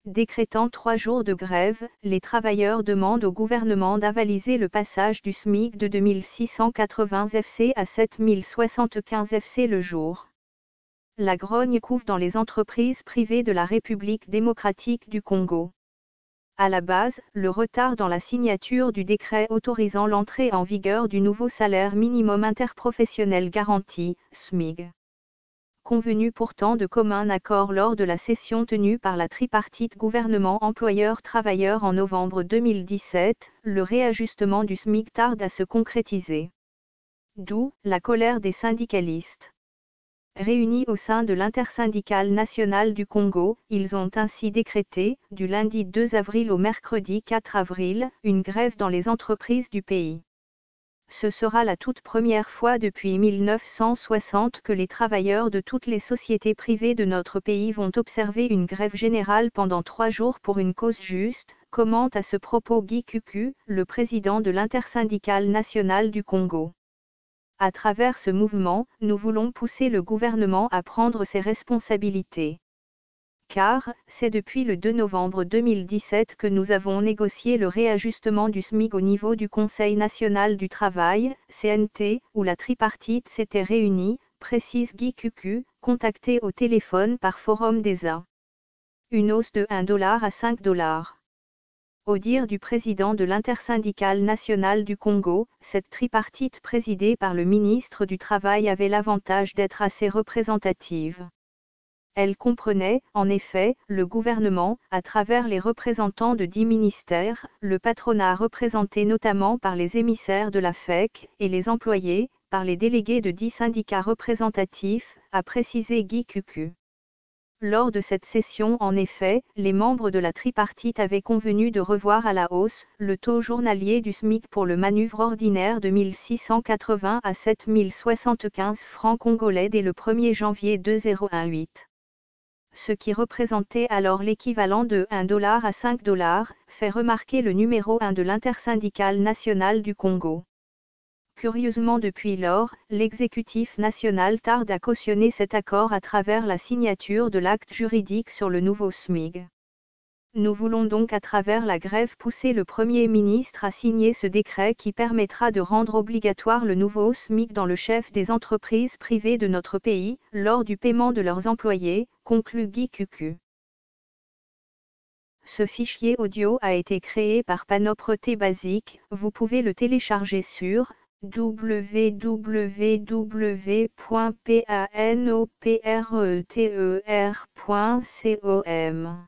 Décrétant 3 jours de grève, les travailleurs demandent au gouvernement d'avaliser le passage du SMIC de 2680 FC à 7075 FC le jour. La grogne couve dans les entreprises privées de la République démocratique du Congo. À la base, le retard dans la signature du décret autorisant l'entrée en vigueur du nouveau salaire minimum interprofessionnel garanti, SMIG. Convenu pourtant de commun accord lors de la session tenue par la tripartite gouvernement-employeur-travailleur en novembre 2017, le réajustement du SMIC tarde à se concrétiser. D'où la colère des syndicalistes. Réunis au sein de l'Intersyndicale nationale du Congo, ils ont ainsi décrété, du lundi 2 avril au mercredi 4 avril, une grève dans les entreprises du pays. Ce sera la toute première fois depuis 1960 que les travailleurs de toutes les sociétés privées de notre pays vont observer une grève générale pendant 3 jours pour une cause juste, commente à ce propos Guy Cucu, le président de l'Intersyndicale nationale du Congo. À travers ce mouvement, nous voulons pousser le gouvernement à prendre ses responsabilités. Car, c'est depuis le 2 novembre 2017 que nous avons négocié le réajustement du SMIC au niveau du Conseil national du travail, CNT, où la tripartite s'était réunie, précise Guy Cucu, contacté au téléphone par Forum des A. Une hausse de $1 à $5. Au dire du président de l'Intersyndicale nationale du Congo, cette tripartite présidée par le ministre du Travail avait l'avantage d'être assez représentative. Elle comprenait, en effet, le gouvernement, à travers les représentants de 10 ministères, le patronat représenté notamment par les émissaires de la FEC, et les employés, par les délégués de 10 syndicats représentatifs, a précisé Guy Cucu. Lors de cette session en effet, les membres de la tripartite avaient convenu de revoir à la hausse le taux journalier du SMIC pour le manœuvre ordinaire de 1680 à 7075 francs congolais dès le 1er janvier 2018. Ce qui représentait alors l'équivalent de $1 à $5, fait remarquer le numéro 1 de l'Intersyndicale nationale du Congo. Curieusement depuis lors, l'exécutif national tarde à cautionner cet accord à travers la signature de l'acte juridique sur le nouveau SMIG. Nous voulons donc à travers la grève pousser le Premier ministre à signer ce décret qui permettra de rendre obligatoire le nouveau SMIC dans le chef des entreprises privées de notre pays, lors du paiement de leurs employés, conclut Guy Cucu. Ce fichier audio a été créé par Panopreté Basic, vous pouvez le télécharger sur www.panopreter.com.